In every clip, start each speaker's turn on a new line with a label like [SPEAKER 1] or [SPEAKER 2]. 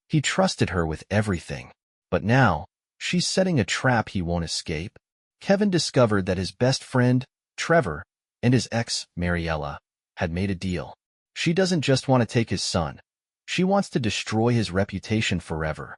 [SPEAKER 1] He trusted her with everything. But now, she's setting a trap he won't escape. Kevin discovered that his best friend, Trevor, and his ex, Mariela, had made a deal. She doesn't just want to take his son. She wants to destroy his reputation forever.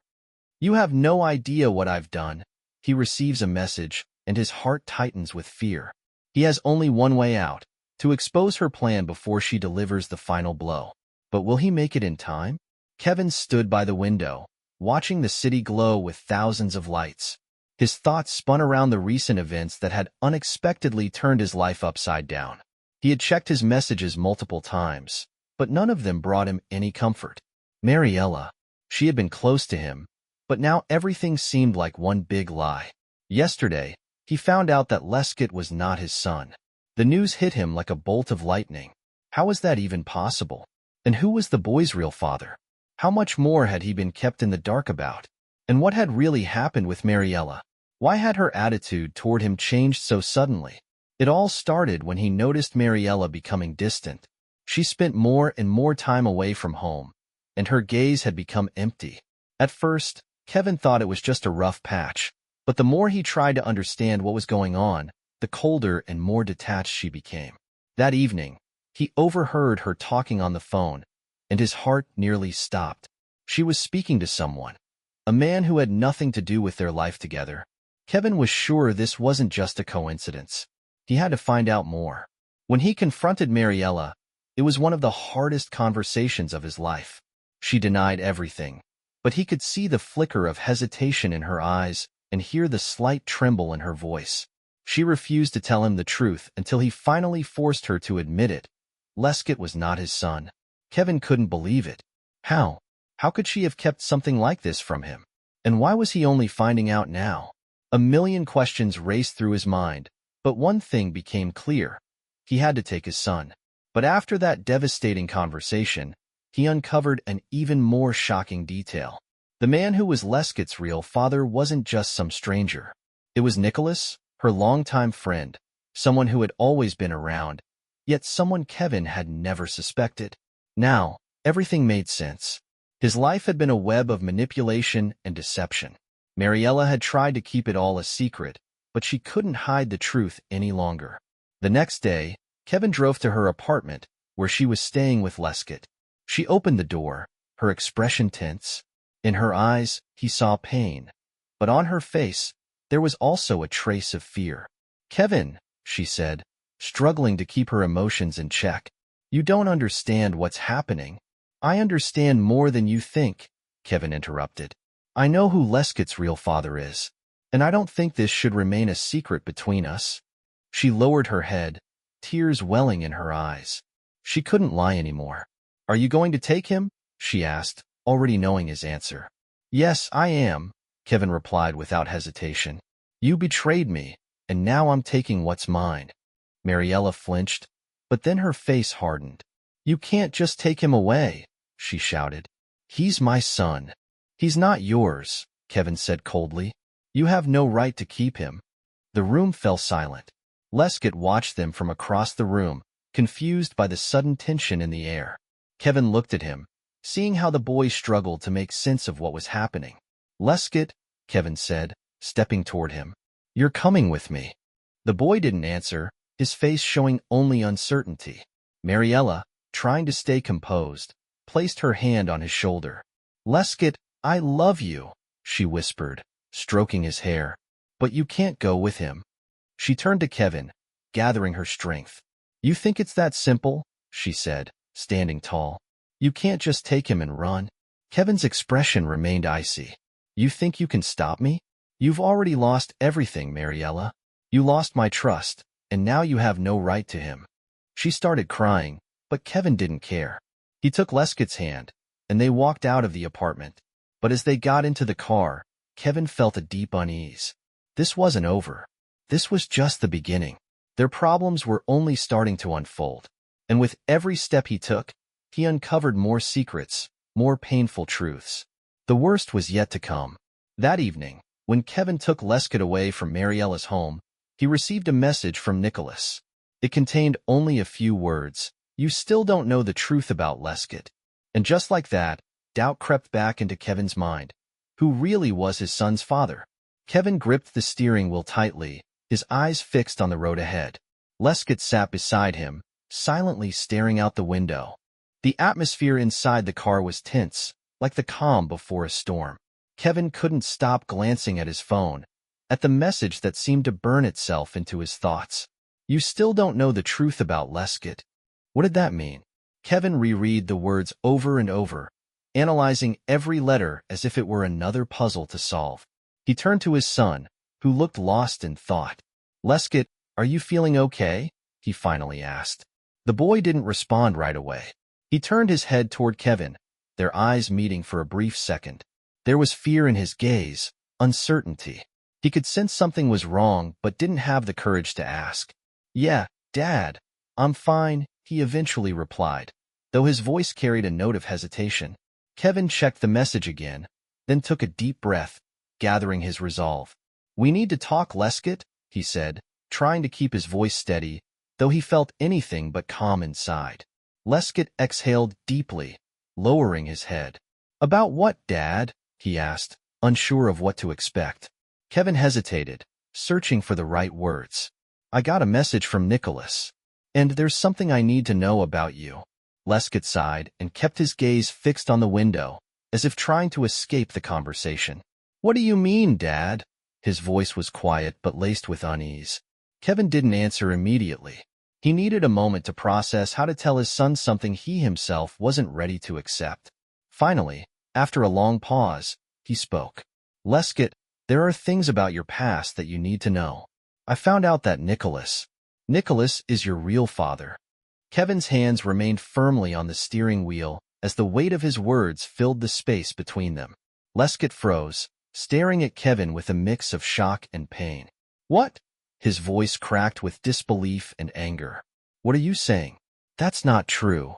[SPEAKER 1] "You have no idea what I've done." He receives a message, and his heart tightens with fear. He has only one way out, to expose her plan before she delivers the final blow. But will he make it in time? Kevin stood by the window, watching the city glow with thousands of lights. His thoughts spun around the recent events that had unexpectedly turned his life upside down. He had checked his messages multiple times, but none of them brought him any comfort. Mariela. She had been close to him, but now everything seemed like one big lie. Yesterday, he found out that Lescott was not his son. The news hit him like a bolt of lightning. How was that even possible? And who was the boy's real father? How much more had he been kept in the dark about? And what had really happened with Mariela? Why had her attitude toward him changed so suddenly? It all started when he noticed Mariela becoming distant. She spent more and more time away from home, and her gaze had become empty. At first, Kevin thought it was just a rough patch, but the more he tried to understand what was going on, the colder and more detached she became. That evening, he overheard her talking on the phone, and his heart nearly stopped. She was speaking to someone, a man who had nothing to do with their life together. Kevin was sure this wasn't just a coincidence. He had to find out more. When he confronted Mariela, it was one of the hardest conversations of his life. She denied everything, but he could see the flicker of hesitation in her eyes and hear the slight tremble in her voice. She refused to tell him the truth until he finally forced her to admit it. Lescott was not his son. Kevin couldn't believe it. How? How could she have kept something like this from him? And why was he only finding out now? A million questions raced through his mind, but one thing became clear. He had to take his son. But after that devastating conversation, he uncovered an even more shocking detail. The man who was Lescott's real father wasn't just some stranger. It was Nicholas, her longtime friend, someone who had always been around, yet someone Kevin had never suspected. Now, everything made sense. His life had been a web of manipulation and deception. Mariela had tried to keep it all a secret, but she couldn't hide the truth any longer. The next day, Kevin drove to her apartment, where she was staying with Lescott. She opened the door, her expression tense. In her eyes, he saw pain, but on her face, there was also a trace of fear. "Kevin," she said, struggling to keep her emotions in check, "you don't understand what's happening." "I understand more than you think," Kevin interrupted. "I know who Lescott's real father is, and I don't think this should remain a secret between us." She lowered her head, tears welling in her eyes. She couldn't lie anymore. "Are you going to take him?" she asked, already knowing his answer. "Yes, I am," Kevin replied without hesitation. "You betrayed me, and now I'm taking what's mine." Mariela flinched, but then her face hardened. "You can't just take him away," she shouted. "He's my son." "He's not yours," Kevin said coldly. "You have no right to keep him." The room fell silent. Lescott watched them from across the room, confused by the sudden tension in the air. Kevin looked at him, seeing how the boy struggled to make sense of what was happening. "Lescott," Kevin said, stepping toward him. "You're coming with me." The boy didn't answer, his face showing only uncertainty. Mariela, trying to stay composed, placed her hand on his shoulder. "Lescott, I love you," she whispered, stroking his hair. "But you can't go with him." She turned to Kevin, gathering her strength. "You think it's that simple?" she said, standing tall. "You can't just take him and run." Kevin's expression remained icy. "You think you can stop me? You've already lost everything, Mariela. You lost my trust, and now you have no right to him." She started crying, but Kevin didn't care. He took Lescott's hand, and they walked out of the apartment. But as they got into the car, Kevin felt a deep unease. This wasn't over. This was just the beginning. Their problems were only starting to unfold. And with every step he took, he uncovered more secrets, more painful truths. The worst was yet to come. That evening, when Kevin took Lescott away from Mariela's home, he received a message from Nicholas. It contained only a few words. "You still don't know the truth about Lescott." And just like that, doubt crept back into Kevin's mind. Who really was his son's father? Kevin gripped the steering wheel tightly, his eyes fixed on the road ahead. Lescott sat beside him, silently staring out the window. The atmosphere inside the car was tense, like the calm before a storm. Kevin couldn't stop glancing at his phone, at the message that seemed to burn itself into his thoughts. You still don't know the truth about Lescott. What did that mean? Kevin reread the words over and over, analyzing every letter as if it were another puzzle to solve. He turned to his son, who looked lost in thought. Lescott, are you feeling okay? He finally asked. The boy didn't respond right away. He turned his head toward Kevin, their eyes meeting for a brief second. There was fear in his gaze, uncertainty. He could sense something was wrong but didn't have the courage to ask. Yeah, Dad, I'm fine, he eventually replied, though his voice carried a note of hesitation. Kevin checked the message again, then took a deep breath, gathering his resolve. We need to talk, Lescott, he said, trying to keep his voice steady, though he felt anything but calm inside. Lescott exhaled deeply, lowering his head. About what, Dad? He asked, unsure of what to expect. Kevin hesitated, searching for the right words. I got a message from Nicholas. And there's something I need to know about you. Lescott sighed and kept his gaze fixed on the window, as if trying to escape the conversation. What do you mean, Dad? His voice was quiet but laced with unease. Kevin didn't answer immediately. He needed a moment to process how to tell his son something he himself wasn't ready to accept. Finally, after a long pause, he spoke. Lescott, there are things about your past that you need to know. I found out that Nicholas is your real father. Kevin's hands remained firmly on the steering wheel as the weight of his words filled the space between them. Lescott froze, staring at Kevin with a mix of shock and pain. What? His voice cracked with disbelief and anger. What are you saying? That's not true.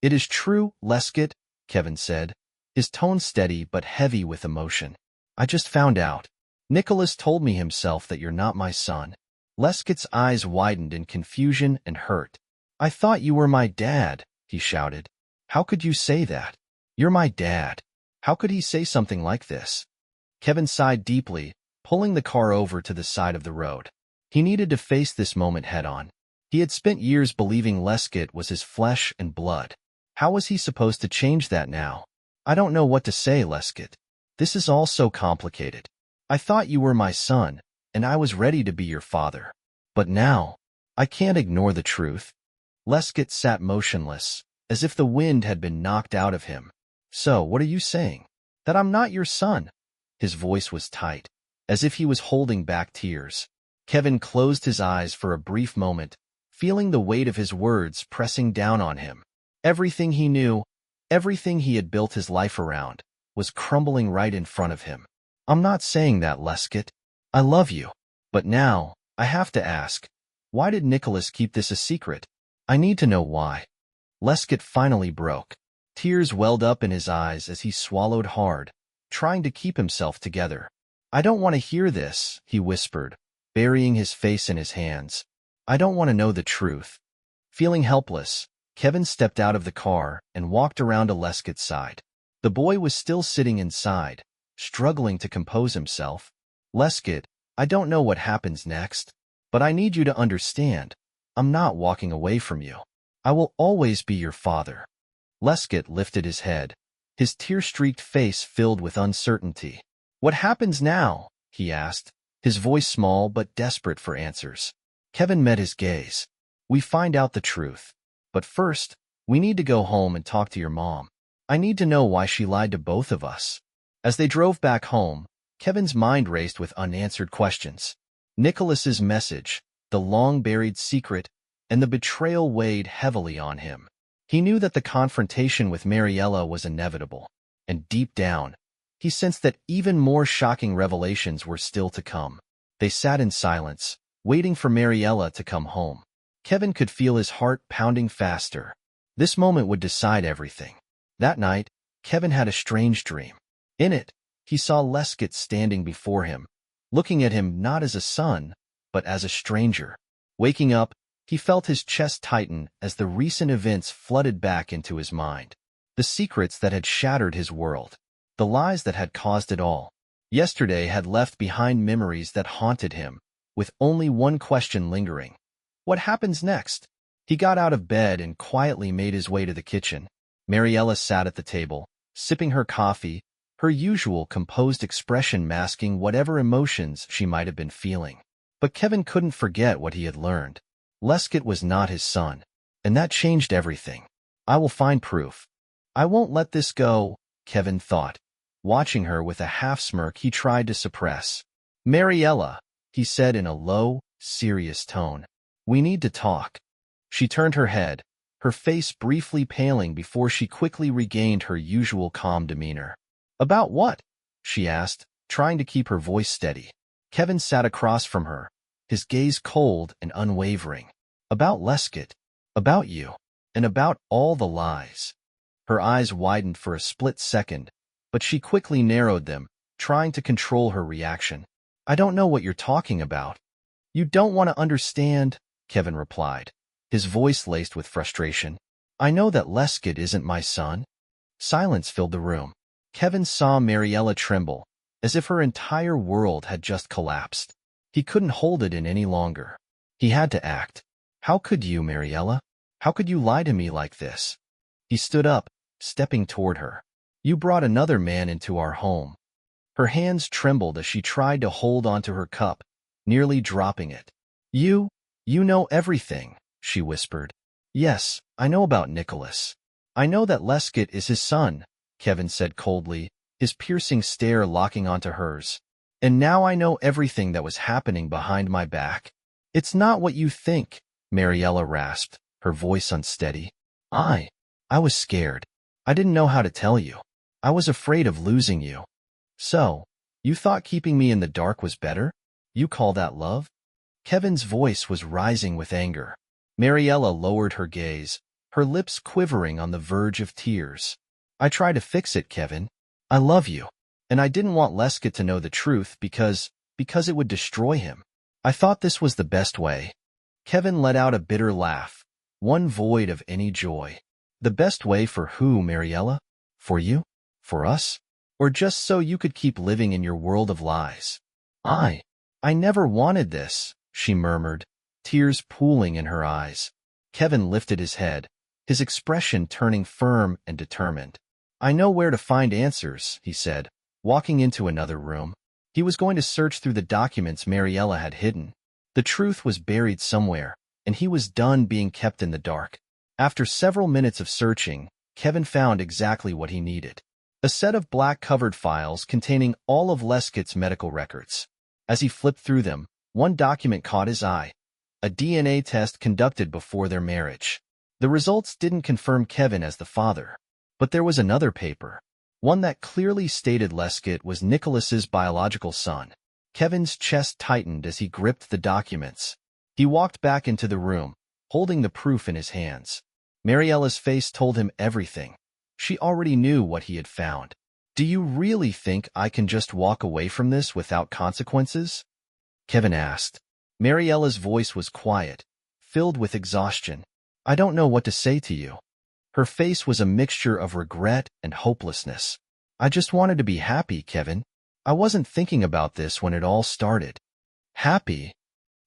[SPEAKER 1] It is true, Lescott, Kevin said, his tone steady but heavy with emotion. I just found out. Nicholas told me himself that you're not my son. Lescott's eyes widened in confusion and hurt. I thought you were my dad, he shouted. How could you say that? You're my dad. How could he say something like this? Kevin sighed deeply, pulling the car over to the side of the road. He needed to face this moment head-on. He had spent years believing Lescott was his flesh and blood. How was he supposed to change that now? I don't know what to say, Lescott. This is all so complicated. I thought you were my son, and I was ready to be your father. But now, I can't ignore the truth. Lescott sat motionless, as if the wind had been knocked out of him. So, what are you saying? That I'm not your son? His voice was tight, as if he was holding back tears. Kevin closed his eyes for a brief moment, feeling the weight of his words pressing down on him. Everything he knew, everything he had built his life around, was crumbling right in front of him. I'm not saying that, Lescott. I love you. But now, I have to ask, why did Nicholas keep this a secret? I need to know why. Lescott finally broke. Tears welled up in his eyes as he swallowed hard, trying to keep himself together. I don't want to hear this, he whispered, burying his face in his hands. I don't want to know the truth. Feeling helpless, Kevin stepped out of the car and walked around to Lescott's side. The boy was still sitting inside, struggling to compose himself. Lescott, I don't know what happens next, but I need you to understand. I'm not walking away from you. I will always be your father. Lescott lifted his head, his tear-streaked face filled with uncertainty. What happens now? He asked, his voice small but desperate for answers. Kevin met his gaze. We find out the truth. But first, we need to go home and talk to your mom. I need to know why she lied to both of us. As they drove back home, Kevin's mind raced with unanswered questions. Nicholas's message, the long-buried secret, and the betrayal weighed heavily on him. He knew that the confrontation with Mariela was inevitable, and deep down, he sensed that even more shocking revelations were still to come. They sat in silence, waiting for Mariela to come home. Kevin could feel his heart pounding faster. This moment would decide everything. That night, Kevin had a strange dream. In it, he saw Lescott standing before him, looking at him not as a son, but as a stranger. Waking up, he felt his chest tighten as the recent events flooded back into his mind. The secrets that had shattered his world. The lies that had caused it all. Yesterday had left behind memories that haunted him, with only one question lingering. What happens next? He got out of bed and quietly made his way to the kitchen. Mariela sat at the table, sipping her coffee, her usual composed expression masking whatever emotions she might have been feeling. But Kevin couldn't forget what he had learned. Lescott was not his son, and that changed everything. I will find proof. I won't let this go, Kevin thought. Watching her with a half-smirk he tried to suppress. Mariela, he said in a low, serious tone. We need to talk. She turned her head, her face briefly paling before she quickly regained her usual calm demeanor. About what? She asked, trying to keep her voice steady. Kevin sat across from her, his gaze cold and unwavering. About Lescott, about you, and about all the lies. Her eyes widened for a split second, but she quickly narrowed them, trying to control her reaction. I don't know what you're talking about. You don't want to understand, Kevin replied, his voice laced with frustration. I know that Lescott isn't my son. Silence filled the room. Kevin saw Mariela tremble, as if her entire world had just collapsed. He couldn't hold it in any longer. He had to act. How could you, Mariela? How could you lie to me like this? He stood up, stepping toward her. You brought another man into our home. Her hands trembled as she tried to hold onto her cup, nearly dropping it. You know everything, she whispered. Yes, I know about Nicholas. I know that Lescott is his son, Kevin said coldly, his piercing stare locking onto hers. And now I know everything that was happening behind my back. It's not what you think, Mariela rasped, her voice unsteady. I was scared. I didn't know how to tell you. I was afraid of losing you. So, you thought keeping me in the dark was better? You call that love? Kevin's voice was rising with anger. Mariela lowered her gaze, her lips quivering on the verge of tears. I tried to fix it, Kevin. I love you. And I didn't want Lescott to know the truth because it would destroy him. I thought this was the best way. Kevin let out a bitter laugh, one void of any joy. The best way for who, Mariela? For you? For us? Or just so you could keep living in your world of lies? I never wanted this, she murmured, tears pooling in her eyes. Kevin lifted his head, his expression turning firm and determined. I know where to find answers, he said, walking into another room. He was going to search through the documents Mariela had hidden. The truth was buried somewhere, and he was done being kept in the dark. After several minutes of searching, Kevin found exactly what he needed. A set of black-covered files containing all of Lescott's medical records. As he flipped through them, one document caught his eye, a DNA test conducted before their marriage. The results didn't confirm Kevin as the father, but there was another paper, one that clearly stated Lescott was Nicholas's biological son. Kevin's chest tightened as he gripped the documents. He walked back into the room, holding the proof in his hands. Mariela's face told him everything. She already knew what he had found. Do you really think I can just walk away from this without consequences? Kevin asked. Mariela's voice was quiet, filled with exhaustion. I don't know what to say to you. Her face was a mixture of regret and hopelessness. I just wanted to be happy, Kevin. I wasn't thinking about this when it all started. Happy?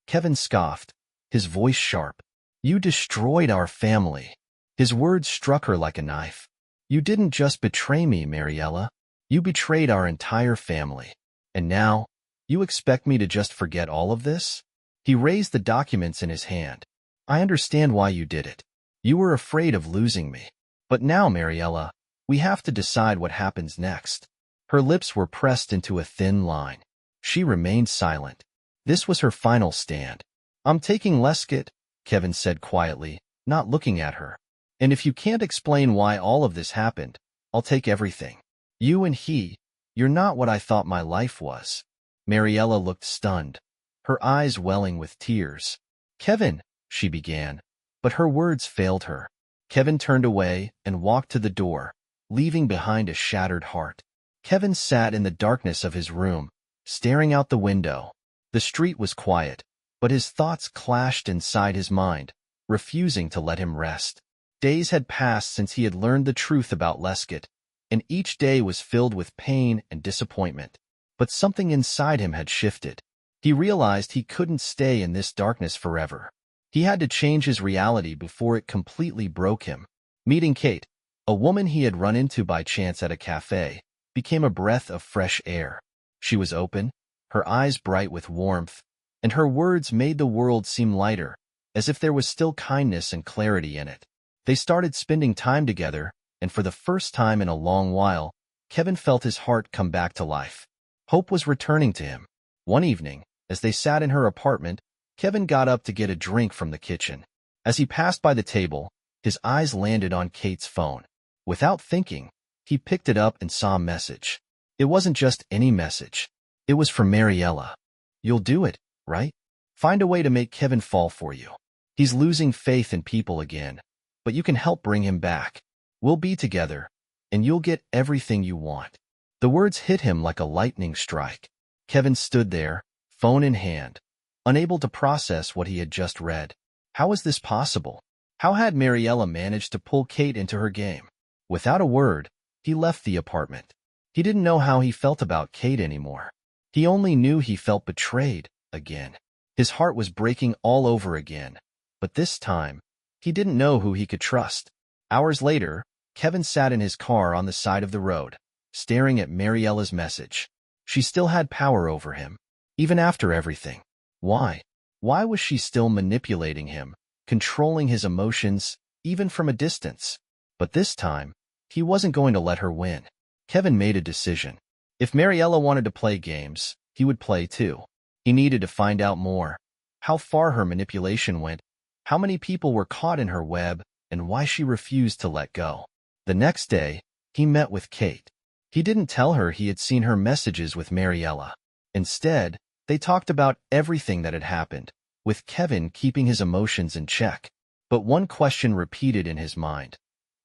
[SPEAKER 1] Kevin scoffed, his voice sharp. You destroyed our family. His words struck her like a knife. You didn't just betray me, Mariela. You betrayed our entire family. And now, you expect me to just forget all of this? He raised the documents in his hand. I understand why you did it. You were afraid of losing me. But now, Mariela, we have to decide what happens next. Her lips were pressed into a thin line. She remained silent. This was her final stand. I'm taking Lescott, Kevin said quietly, not looking at her. And if you can't explain why all of this happened, I'll take everything. You and he, you're not what I thought my life was. Mariela looked stunned, her eyes welling with tears. Kevin, she began, but her words failed her. Kevin turned away and walked to the door, leaving behind a shattered heart. Kevin sat in the darkness of his room, staring out the window. The street was quiet, but his thoughts clashed inside his mind, refusing to let him rest. Days had passed since he had learned the truth about Lescott, and each day was filled with pain and disappointment. But something inside him had shifted. He realized he couldn't stay in this darkness forever. He had to change his reality before it completely broke him. Meeting Kate, a woman he had run into by chance at a cafe, became a breath of fresh air. She was open, her eyes bright with warmth, and her words made the world seem lighter, as if there was still kindness and clarity in it. They started spending time together, and for the first time in a long while, Kevin felt his heart come back to life. Hope was returning to him. One evening, as they sat in her apartment, Kevin got up to get a drink from the kitchen. As he passed by the table, his eyes landed on Kate's phone. Without thinking, he picked it up and saw a message. It wasn't just any message. It was from Mariela. "You'll do it, right? Find a way to make Kevin fall for you. He's losing faith in people again, but you can help bring him back. We'll be together, and you'll get everything you want." The words hit him like a lightning strike. Kevin stood there, phone in hand, unable to process what he had just read. How was this possible? How had Mariela managed to pull Kate into her game? Without a word, he left the apartment. He didn't know how he felt about Kate anymore. He only knew he felt betrayed again. His heart was breaking all over again, but this time, he didn't know who he could trust. Hours later, Kevin sat in his car on the side of the road, staring at Mariela's message. She still had power over him, even after everything. Why? Why was she still manipulating him, controlling his emotions, even from a distance? But this time, he wasn't going to let her win. Kevin made a decision. If Mariela wanted to play games, he would play too. He needed to find out more. How far her manipulation went, how many people were caught in her web, and why she refused to let go. The next day, he met with Kate. He didn't tell her he had seen her messages with Mariela. Instead, they talked about everything that had happened, with Kevin keeping his emotions in check. But one question repeated in his mind.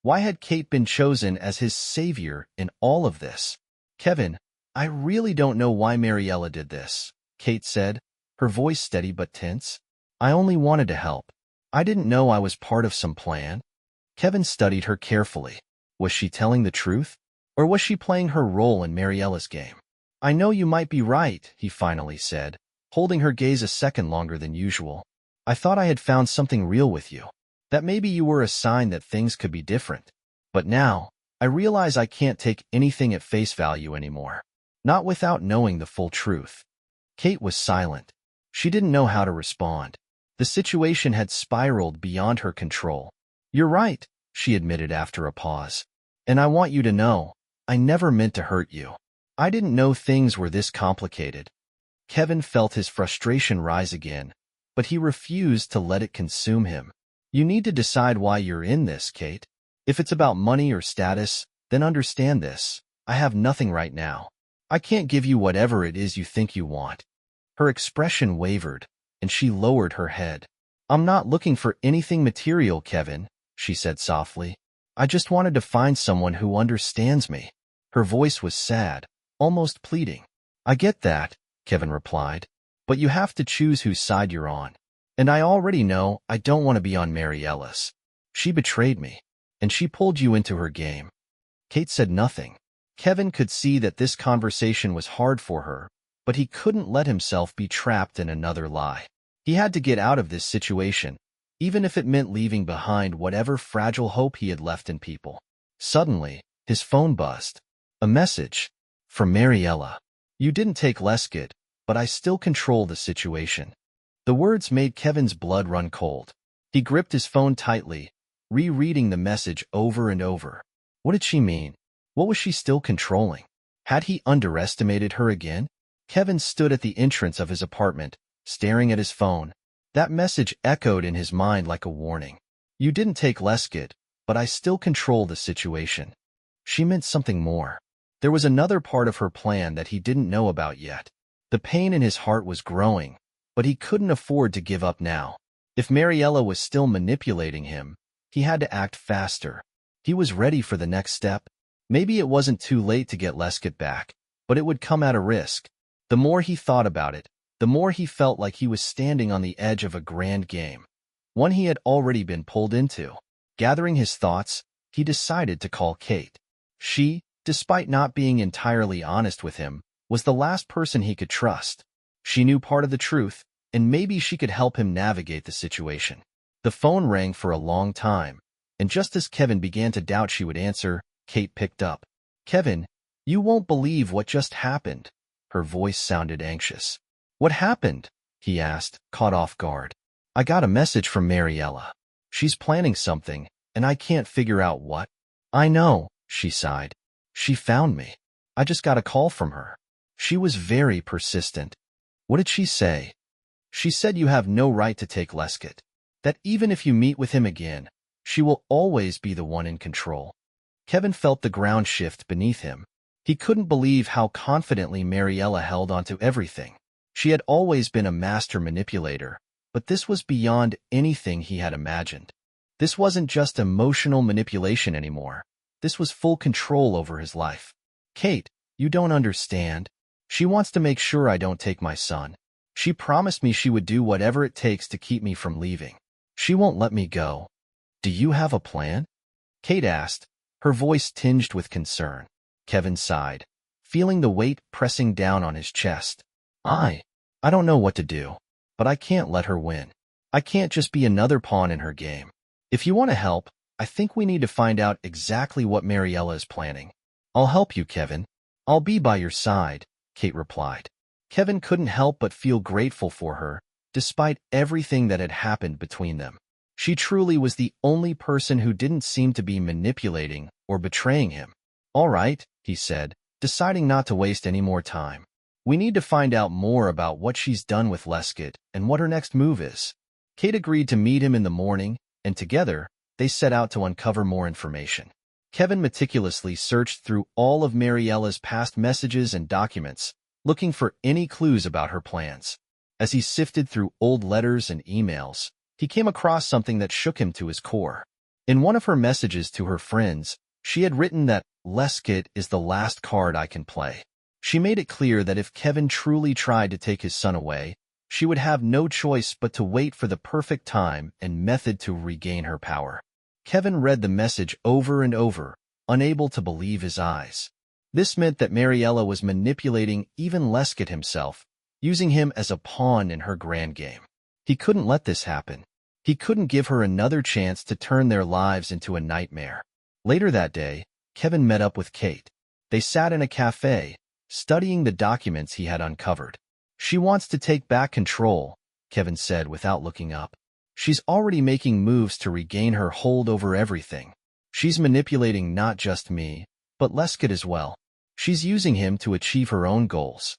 [SPEAKER 1] Why had Kate been chosen as his savior in all of this? "Kevin, I really don't know why Mariela did this," Kate said, her voice steady but tense. "I only wanted to help. I didn't know I was part of some plan." Kevin studied her carefully. Was she telling the truth? Or was she playing her role in Mariela's game? "I know you might be right," he finally said, holding her gaze a second longer than usual. "I thought I had found something real with you. That maybe you were a sign that things could be different. But now, I realize I can't take anything at face value anymore. Not without knowing the full truth." Kate was silent. She didn't know how to respond. The situation had spiraled beyond her control. "You're right," she admitted after a pause. "And I want you to know, I never meant to hurt you. I didn't know things were this complicated." Kevin felt his frustration rise again, but he refused to let it consume him. "You need to decide why you're in this, Kate. If it's about money or status, then understand this. I have nothing right now. I can't give you whatever it is you think you want." Her expression wavered, and she lowered her head. "I'm not looking for anything material, Kevin," she said softly. "I just wanted to find someone who understands me." Her voice was sad, almost pleading. "I get that," Kevin replied, "but you have to choose whose side you're on. And I already know I don't want to be on Mariela's. She betrayed me, and she pulled you into her game." Kate said nothing. Kevin could see that this conversation was hard for her, but he couldn't let himself be trapped in another lie. He had to get out of this situation, even if it meant leaving behind whatever fragile hope he had left in people. Suddenly, his phone buzzed. A message from Mariela. "You didn't take Lescott, but I still control the situation." The words made Kevin's blood run cold. He gripped his phone tightly, rereading the message over and over. What did she mean? What was she still controlling? Had he underestimated her again? Kevin stood at the entrance of his apartment, staring at his phone. That message echoed in his mind like a warning. "You didn't take Lescott, but I still control the situation." She meant something more. There was another part of her plan that he didn't know about yet. The pain in his heart was growing, but he couldn't afford to give up now. If Mariela was still manipulating him, he had to act faster. He was ready for the next step. Maybe it wasn't too late to get Lescott back, but it would come at a risk. The more he thought about it, the more he felt like he was standing on the edge of a grand game, one he had already been pulled into. Gathering his thoughts, he decided to call Kate. She, despite not being entirely honest with him, was the last person he could trust. She knew part of the truth, and maybe she could help him navigate the situation. The phone rang for a long time, and just as Kevin began to doubt she would answer, Kate picked up. "Kevin, you won't believe what just happened." Her voice sounded anxious. "What happened?" he asked, caught off guard. "I got a message from Mariela. She's planning something, and I can't figure out what." "I know," she sighed. "She found me. I just got a call from her. She was very persistent." "What did she say?" "She said you have no right to take Lescott. That even if you meet with him again, she will always be the one in control." Kevin felt the ground shift beneath him. He couldn't believe how confidently Mariela held onto everything. She had always been a master manipulator, but this was beyond anything he had imagined. This wasn't just emotional manipulation anymore. This was full control over his life. "Kate, you don't understand. She wants to make sure I don't take my son. She promised me she would do whatever it takes to keep me from leaving. She won't let me go." "Do you have a plan?" Kate asked, her voice tinged with concern. Kevin sighed, feeling the weight pressing down on his chest. I don't know what to do, but I can't let her win. I can't just be another pawn in her game. If you want to help, I think we need to find out exactly what Mariela is planning." "I'll help you, Kevin. I'll be by your side," Kate replied. Kevin couldn't help but feel grateful for her, despite everything that had happened between them. She truly was the only person who didn't seem to be manipulating or betraying him. "All right," he said, deciding not to waste any more time. "We need to find out more about what she's done with Lescott and what her next move is." Kate agreed to meet him in the morning, and together, they set out to uncover more information. Kevin meticulously searched through all of Mariela's past messages and documents, looking for any clues about her plans. As he sifted through old letters and emails, he came across something that shook him to his core. In one of her messages to her friends, she had written that Lescott is the last card I can play. She made it clear that if Kevin truly tried to take his son away, she would have no choice but to wait for the perfect time and method to regain her power. Kevin read the message over and over, unable to believe his eyes. This meant that Mariela was manipulating even Lescott himself, using him as a pawn in her grand game. He couldn't let this happen. He couldn't give her another chance to turn their lives into a nightmare. Later that day, Kevin met up with Kate. They sat in a cafe, studying the documents he had uncovered. "She wants to take back control," Kevin said without looking up. "She's already making moves to regain her hold over everything. She's manipulating not just me, but Lescott as well. She's using him to achieve her own goals."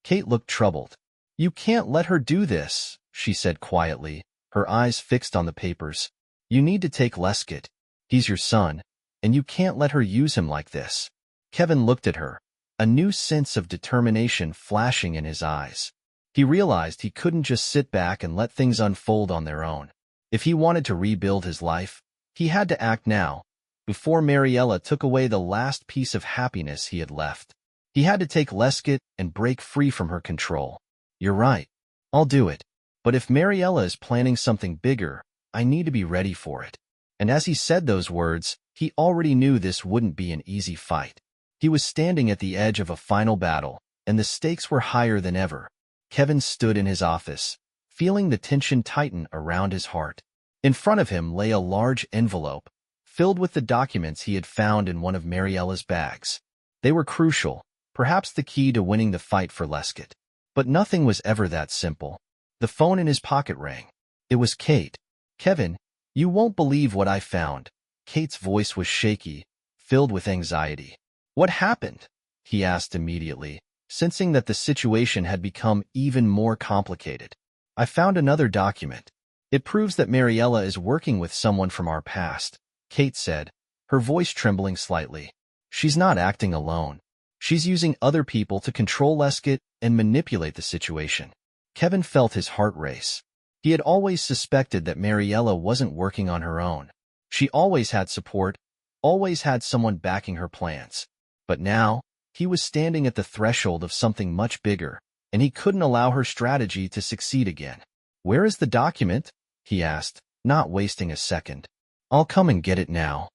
[SPEAKER 1] Kate looked troubled. "You can't let her do this," she said quietly, her eyes fixed on the papers. "You need to take Lescott. He's your son, and you can't let her use him like this." Kevin looked at her, a new sense of determination flashing in his eyes. He realized he couldn't just sit back and let things unfold on their own. If he wanted to rebuild his life, he had to act now, before Mariela took away the last piece of happiness he had left. He had to take Lescott and break free from her control. "You're right. I'll do it. But if Mariela is planning something bigger, I need to be ready for it." And as he said those words, he already knew this wouldn't be an easy fight. He was standing at the edge of a final battle, and the stakes were higher than ever. Kevin stood in his office, feeling the tension tighten around his heart. In front of him lay a large envelope, filled with the documents he had found in one of Mariela's bags. They were crucial, perhaps the key to winning the fight for Lescott. But nothing was ever that simple. The phone in his pocket rang. It was Kate. "Kevin, you won't believe what I found." Kate's voice was shaky, filled with anxiety. "What happened?" he asked immediately, sensing that the situation had become even more complicated. "I found another document. It proves that Mariela is working with someone from our past," Kate said, her voice trembling slightly. "She's not acting alone. She's using other people to control Lescott and manipulate the situation." Kevin felt his heart race. He had always suspected that Mariela wasn't working on her own. She always had support, always had someone backing her plans. But now, he was standing at the threshold of something much bigger, and he couldn't allow her strategy to succeed again. "Where is the document?" he asked, not wasting a second. I'll come and get it now.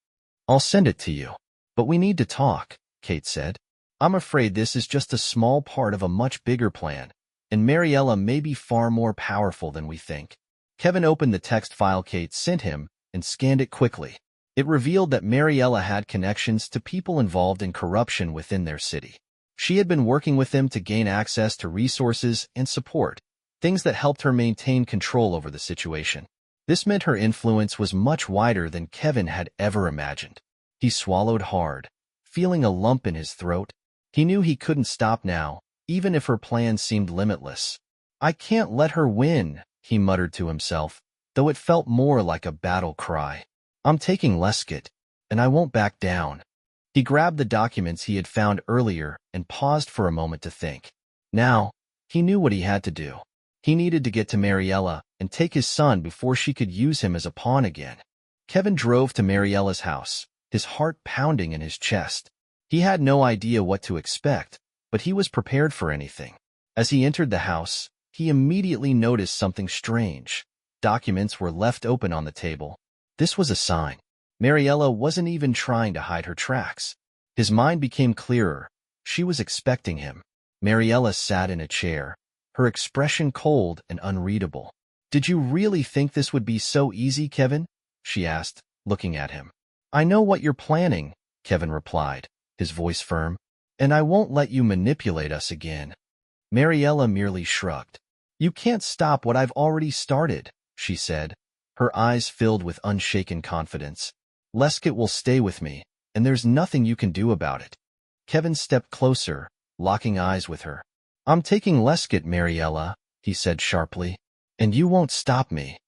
[SPEAKER 1] I'll send it to you. But we need to talk, Kate said. I'm afraid this is just a small part of a much bigger plan, and Mariela may be far more powerful than we think. Kevin opened the text file Kate sent him and scanned it quickly. It revealed that Mariela had connections to people involved in corruption within their city. She had been working with them to gain access to resources and support, things that helped her maintain control over the situation. This meant her influence was much wider than Kevin had ever imagined. He swallowed hard, feeling a lump in his throat. He knew he couldn't stop now, even if her plan seemed limitless. I can't let her win, he muttered to himself, though it felt more like a battle cry. I'm taking Lescott, and I won't back down. He grabbed the documents he had found earlier and paused for a moment to think. Now, he knew what he had to do. He needed to get to Mariela and take his son before she could use him as a pawn again. Kevin drove to Mariela's house, his heart pounding in his chest. He had no idea what to expect, but he was prepared for anything. As he entered the house, he immediately noticed something strange. Documents were left open on the table. This was a sign. Mariela wasn't even trying to hide her tracks. His mind became clearer. She was expecting him. Mariela sat in a chair, her expression cold and unreadable. Did you really think this would be so easy, Kevin? She asked, looking at him. I know what you're planning, Kevin replied, his voice firm, and I won't let you manipulate us again. Mariela merely shrugged. You can't stop what I've already started, she said, her eyes filled with unshaken confidence. Lescott will stay with me, and there's nothing you can do about it. Kevin stepped closer, locking eyes with her. I'm taking Lescott, Mariela, he said sharply, and you won't stop me.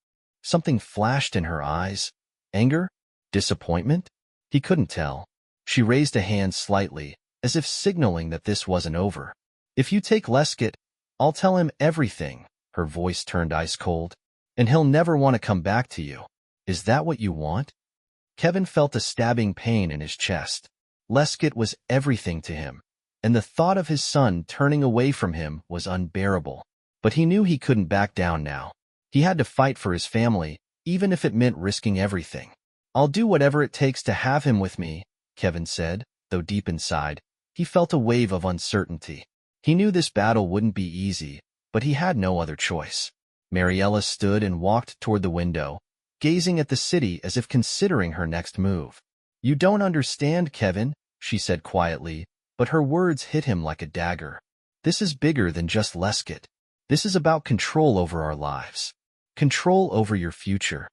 [SPEAKER 1] Something flashed in her eyes. Anger? Disappointment? He couldn't tell. She raised a hand slightly, as if signaling that this wasn't over. If you take Lescott, I'll tell him everything. Her voice turned ice cold. And he'll never want to come back to you. Is that what you want? Kevin felt a stabbing pain in his chest. Lescott was everything to him, and the thought of his son turning away from him was unbearable. But he knew he couldn't back down now. He had to fight for his family, even if it meant risking everything. I'll do whatever it takes to have him with me, Kevin said, though deep inside, he felt a wave of uncertainty. He knew this battle wouldn't be easy, but he had no other choice. Mariela stood and walked toward the window, gazing at the city as if considering her next move. You don't understand, Kevin, she said quietly, but her words hit him like a dagger. This is bigger than just Lescott. This is about control over our lives. Control over your future.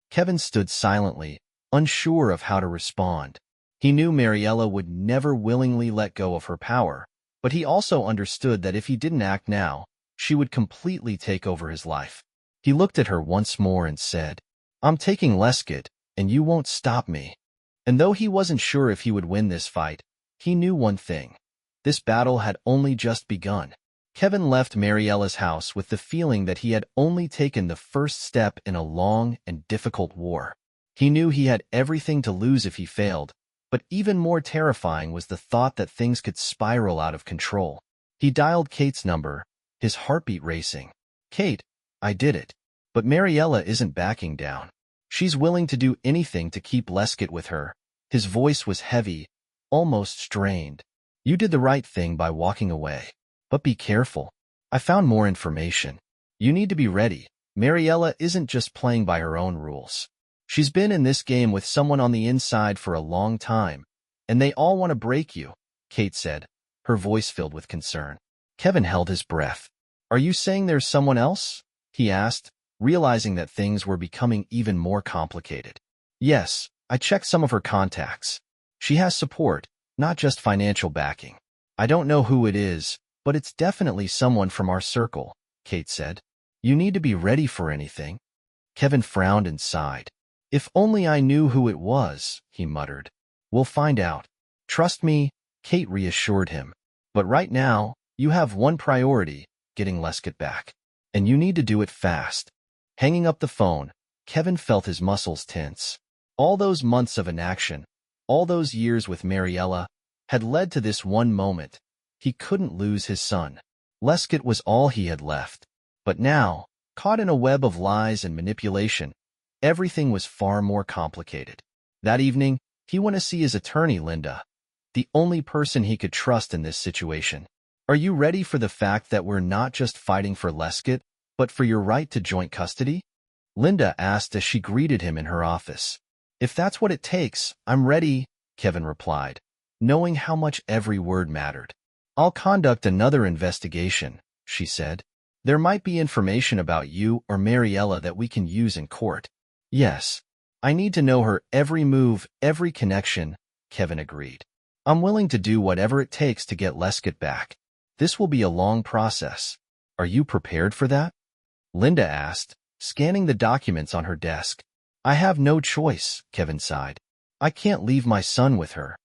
[SPEAKER 1] Kevin stood silently, unsure of how to respond. He knew Mariela would never willingly let go of her power, but he also understood that if he didn't act now, she would completely take over his life. He looked at her once more and said, I'm taking Lescott, and you won't stop me. And though he wasn't sure if he would win this fight, he knew one thing. This battle had only just begun. Kevin left Mariela's house with the feeling that he had only taken the first step in a long and difficult war. He knew he had everything to lose if he failed, but even more terrifying was the thought that things could spiral out of control. He dialed Kate's number, his heartbeat racing. Kate, I did it. But Mariela isn't backing down. She's willing to do anything to keep Lescott with her. His voice was heavy, almost strained. You did the right thing by walking away. But be careful. I found more information. You need to be ready. Mariela isn't just playing by her own rules. She's been in this game with someone on the inside for a long time, and they all want to break you, Kate said, her voice filled with concern. Kevin held his breath. Are you saying there's someone else? He asked, realizing that things were becoming even more complicated. Yes, I checked some of her contacts. She has support, not just financial backing. I don't know who it is, but it's definitely someone from our circle, Kate said. You need to be ready for anything. Kevin frowned and sighed. If only I knew who it was, he muttered. We'll find out. Trust me, Kate reassured him. But right now, you have one priority, getting Lescott back. And you need to do it fast. Hanging up the phone, Kevin felt his muscles tense. All those months of inaction, all those years with Mariela, had led to this one moment. He couldn't lose his son. Lescott was all he had left. But now, caught in a web of lies and manipulation, everything was far more complicated. That evening, he went to see his attorney, Linda, the only person he could trust in this situation. Are you ready for the fact that we're not just fighting for Lescott, but for your right to joint custody? Linda asked as she greeted him in her office. If that's what it takes, I'm ready, Kevin replied, knowing how much every word mattered. I'll conduct another investigation, she said. There might be information about you or Mariela that we can use in court. Yes, I need to know her every move, every connection, Kevin agreed. I'm willing to do whatever it takes to get Lescott back. This will be a long process. Are you prepared for that? Linda asked, scanning the documents on her desk. I have no choice, Kevin sighed. I can't leave my son with her.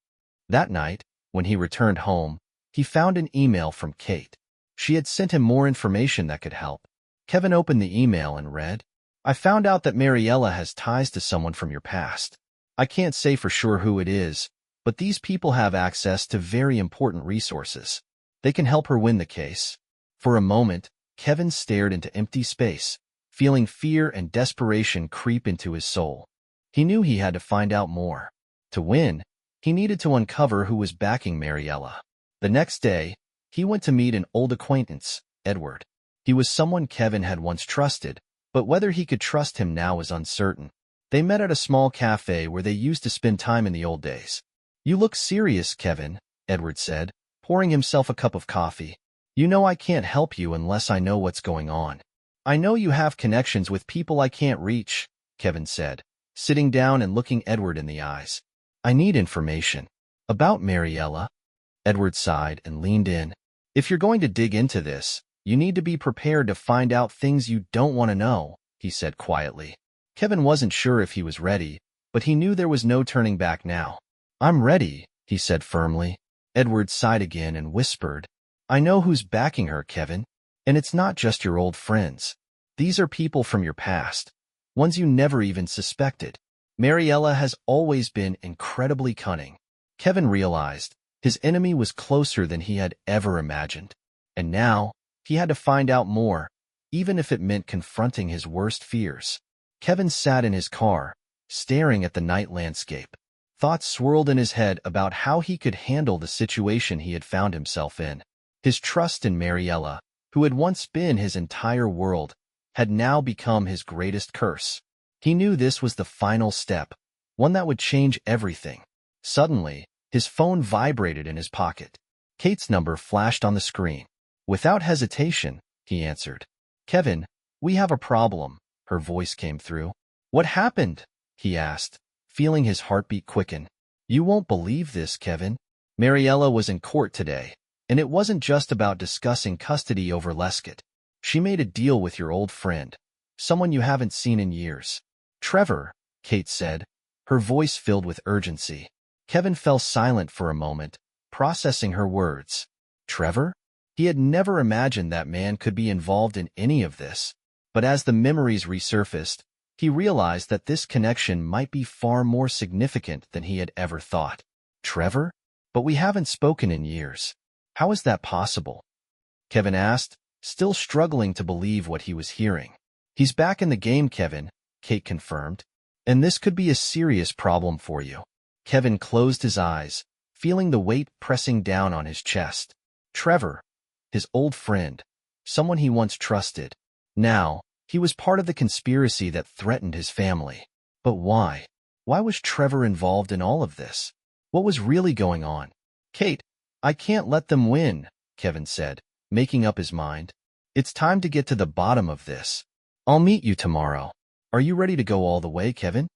[SPEAKER 1] That night, when he returned home, he found an email from Kate. She had sent him more information that could help. Kevin opened the email and read, I found out that Mariela has ties to someone from your past. I can't say for sure who it is, but these people have access to very important resources. They can help her win the case. For a moment, Kevin stared into empty space, feeling fear and desperation creep into his soul. He knew he had to find out more. To win, he needed to uncover who was backing Mariela. The next day, he went to meet an old acquaintance, Edward. He was someone Kevin had once trusted, but whether he could trust him now was uncertain. They met at a small cafe where they used to spend time in the old days. You look serious, Kevin, Edward said, pouring himself a cup of coffee. You know I can't help you unless I know what's going on. I know you have connections with people I can't reach, Kevin said, sitting down and looking Edward in the eyes. I need information. About Mariela? Edward sighed and leaned in. If you're going to dig into this, you need to be prepared to find out things you don't want to know, he said quietly. Kevin wasn't sure if he was ready, but he knew there was no turning back now. I'm ready, he said firmly. Edward sighed again and whispered, I know who's backing her, Kevin, and it's not just your old friends. These are people from your past, ones you never even suspected. Mariela has always been incredibly cunning. Kevin realized his enemy was closer than he had ever imagined. And now, he had to find out more, even if it meant confronting his worst fears. Kevin sat in his car, staring at the night landscape. Thoughts swirled in his head about how he could handle the situation he had found himself in. His trust in Mariela, who had once been his entire world, had now become his greatest curse. He knew this was the final step, one that would change everything. Suddenly, his phone vibrated in his pocket. Kate's number flashed on the screen. Without hesitation, he answered. Kevin, we have a problem, her voice came through. What happened? He asked, feeling his heartbeat quicken. You won't believe this, Kevin. Mariela was in court today, and it wasn't just about discussing custody over Lescott. She made a deal with your old friend, someone you haven't seen in years. Trevor, Kate said, her voice filled with urgency. Kevin fell silent for a moment, processing her words. Trevor? He had never imagined that man could be involved in any of this. But as the memories resurfaced, he realized that this connection might be far more significant than he had ever thought. Trevor? But we haven't spoken in years. How is that possible? Kevin asked, still struggling to believe what he was hearing. He's back in the game, Kevin, Kate confirmed. And this could be a serious problem for you. Kevin closed his eyes, feeling the weight pressing down on his chest. Trevor, his old friend, someone he once trusted. Now, he was part of the conspiracy that threatened his family. But why? Why was Trevor involved in all of this? What was really going on? Kate, I can't let them win, Kevin said, making up his mind. It's time to get to the bottom of this. I'll meet you tomorrow. Are you ready to go all the way, Kevin?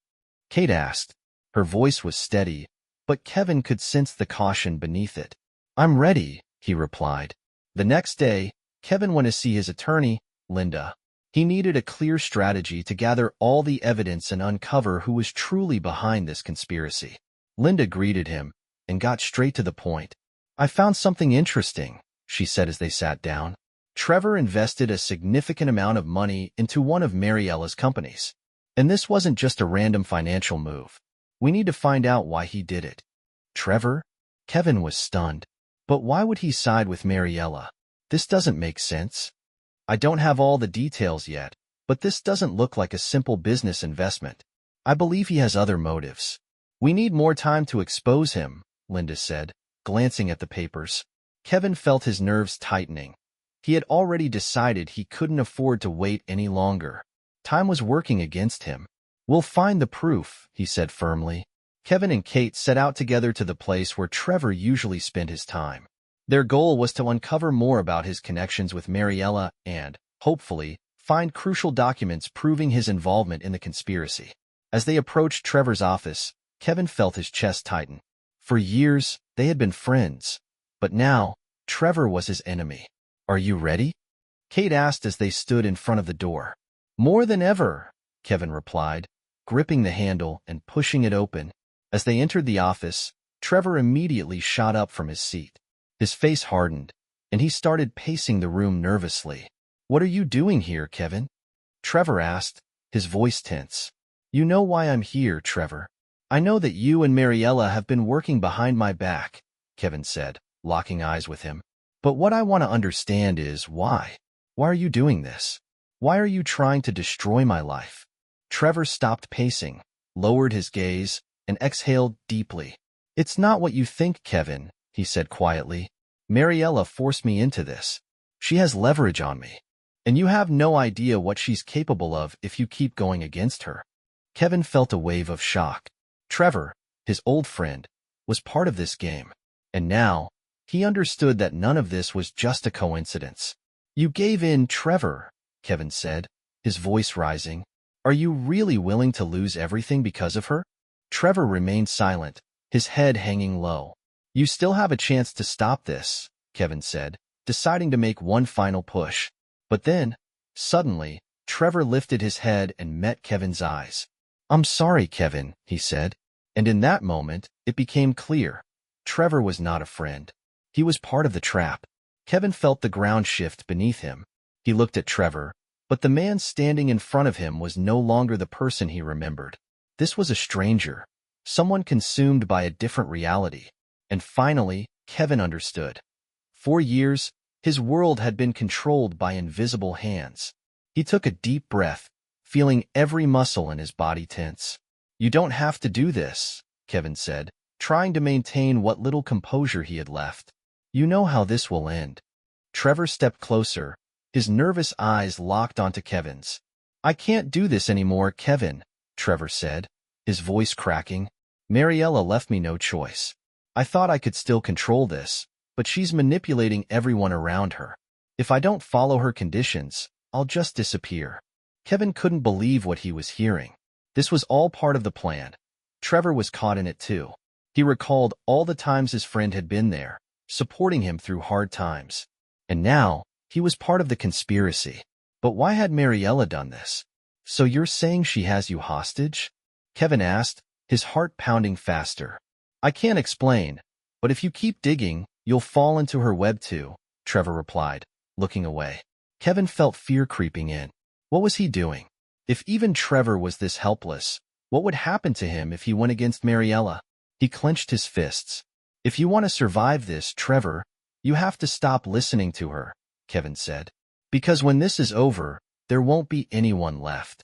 [SPEAKER 1] Kate asked. Her voice was steady, but Kevin could sense the caution beneath it. I'm ready, he replied. The next day, Kevin went to see his attorney, Linda. He needed a clear strategy to gather all the evidence and uncover who was truly behind this conspiracy. Linda greeted him and got straight to the point. I found something interesting, she said as they sat down. Trevor invested a significant amount of money into one of Mariela's companies. And this wasn't just a random financial move. We need to find out why he did it. Trevor? Kevin was stunned. But why would he side with Mariela? This doesn't make sense. I don't have all the details yet, But this doesn't look like a simple business investment. I believe he has other motives. We need more time to expose him, Linda said, glancing at the papers. Kevin felt his nerves tightening. He had already decided he couldn't afford to wait any longer. Time was working against him. We'll find the proof, he said firmly. Kevin and Kate set out together to the place where Trevor usually spent his time. Their goal was to uncover more about his connections with Mariela and, hopefully, find crucial documents proving his involvement in the conspiracy. As they approached Trevor's office, Kevin felt his chest tighten. For years, they had been friends, but now, Trevor was his enemy. Are you ready? Kate asked as they stood in front of the door. More than ever, Kevin replied, gripping the handle and pushing it open. As they entered the office, Trevor immediately shot up from his seat. His face hardened, and he started pacing the room nervously. What are you doing here, Kevin? Trevor asked, his voice tense. You know why I'm here, Trevor. I know that you and Mariela have been working behind my back, Kevin said, locking eyes with him. But what I want to understand is why. Why are you doing this? Why are you trying to destroy my life? Trevor stopped pacing, lowered his gaze, and exhaled deeply. It's not what you think, Kevin, he said quietly. Mariela forced me into this. She has leverage on me. And you have no idea what she's capable of if you keep going against her. Kevin felt a wave of shock. Trevor, his old friend, was part of this game. And now, he understood that none of this was just a coincidence. You gave in, Trevor, Kevin said, his voice rising. Are you really willing to lose everything because of her? Trevor remained silent, his head hanging low. You still have a chance to stop this, Kevin said, deciding to make one final push. But then, suddenly, Trevor lifted his head and met Kevin's eyes. I'm sorry, Kevin, he said. And in that moment, it became clear. Trevor was not a friend. He was part of the trap. Kevin felt the ground shift beneath him. He looked at Trevor, but the man standing in front of him was no longer the person he remembered. This was a stranger, someone consumed by a different reality. And finally, Kevin understood. For years, his world had been controlled by invisible hands. He took a deep breath, feeling every muscle in his body tense. You don't have to do this, Kevin said, trying to maintain what little composure he had left. You know how this will end. Trevor stepped closer, his nervous eyes locked onto Kevin's. I can't do this anymore, Kevin, Trevor said, his voice cracking. Mariela left me no choice. I thought I could still control this, but she's manipulating everyone around her. If I don't follow her conditions, I'll just disappear. Kevin couldn't believe what he was hearing. This was all part of the plan. Trevor was caught in it too. He recalled all the times his friend had been there, supporting him through hard times. And now, he was part of the conspiracy. But why had Mariela done this? So you're saying she has you hostage? Kevin asked, his heart pounding faster. I can't explain, but if you keep digging, you'll fall into her web too, Trevor replied, looking away. Kevin felt fear creeping in. What was he doing? If even Trevor was this helpless, what would happen to him if he went against Mariela? He clenched his fists. If you want to survive this, Trevor, you have to stop listening to her, Kevin said. Because when this is over, there won't be anyone left.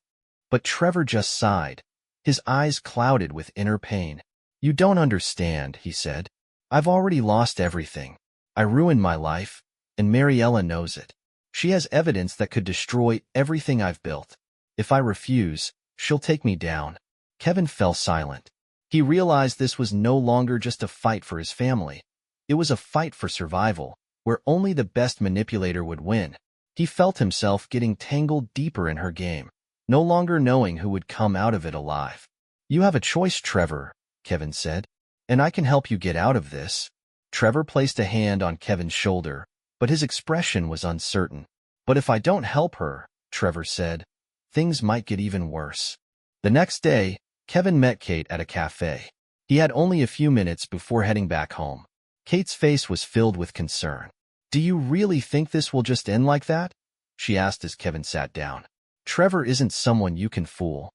[SPEAKER 1] But Trevor just sighed, his eyes clouded with inner pain. You don't understand, he said. I've already lost everything. I ruined my life, and Mariela knows it. She has evidence that could destroy everything I've built. If I refuse, she'll take me down. Kevin fell silent. He realized this was no longer just a fight for his family. It was a fight for survival, where only the best manipulator would win. He felt himself getting tangled deeper in her game, no longer knowing who would come out of it alive. You have a choice, Trevor, Kevin said, and I can help you get out of this. Trevor placed a hand on Kevin's shoulder, but his expression was uncertain. But if I don't help her, Trevor said, things might get even worse. The next day, Kevin met Kate at a cafe. He had only a few minutes before heading back home. Kate's face was filled with concern. Do you really think this will just end like that? She asked as Kevin sat down. Trevor isn't someone you can fool.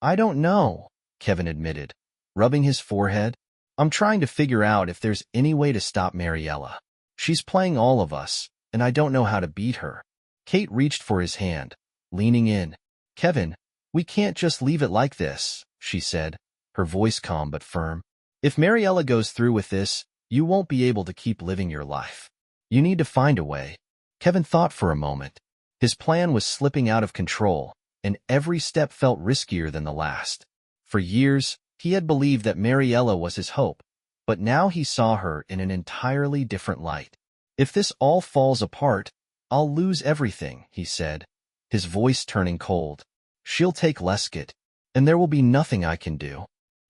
[SPEAKER 1] I don't know, Kevin admitted, rubbing his forehead. I'm trying to figure out if there's any way to stop Mariela. She's playing all of us, and I don't know how to beat her. Kate reached for his hand, leaning in. Kevin, we can't just leave it like this, she said, her voice calm but firm. If Mariela goes through with this, you won't be able to keep living your life. You need to find a way. Kevin thought for a moment. His plan was slipping out of control, and every step felt riskier than the last. For years, he had believed that Mariela was his hope, but now he saw her in an entirely different light. If this all falls apart, I'll lose everything, he said, his voice turning cold. She'll take Lescott, and there will be nothing I can do.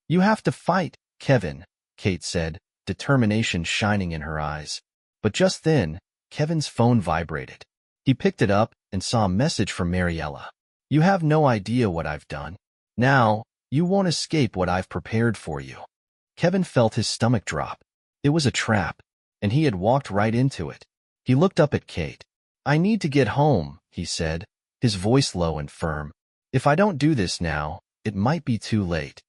[SPEAKER 1] You have to fight, Kevin, Kate said, determination shining in her eyes. But just then, Kevin's phone vibrated. He picked it up and saw a message from Mariela. You have no idea what I've done. Now, you won't escape what I've prepared for you. Kevin felt his stomach drop. It was a trap, and he had walked right into it. He looked up at Kate. I need to get home, he said, his voice low and firm. If I don't do this now, it might be too late.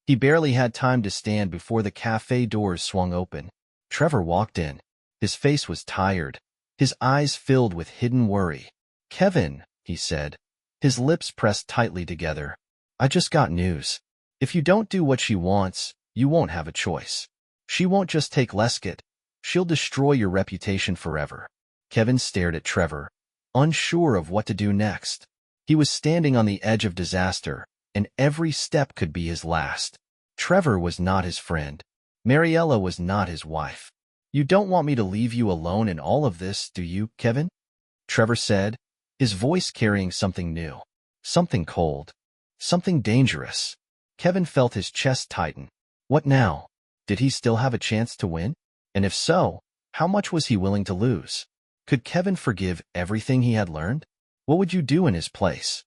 [SPEAKER 1] He barely had time to stand before the cafe doors swung open. Trevor walked in. His face was tired, his eyes filled with hidden worry. Kevin, he said, his lips pressed tightly together. I just got news. If you don't do what she wants, you won't have a choice. She won't just take Lescott. She'll destroy your reputation forever. Kevin stared at Trevor, unsure of what to do next. He was standing on the edge of disaster, and every step could be his last. Trevor was not his friend. Mariela was not his wife. You don't want me to leave you alone in all of this, do you, Kevin? Trevor said, his voice carrying something new, something cold, something dangerous. Kevin felt his chest tighten. What now? Did he still have a chance to win? And if so, how much was he willing to lose? Could Kevin forgive everything he had learned? What would you do in his place?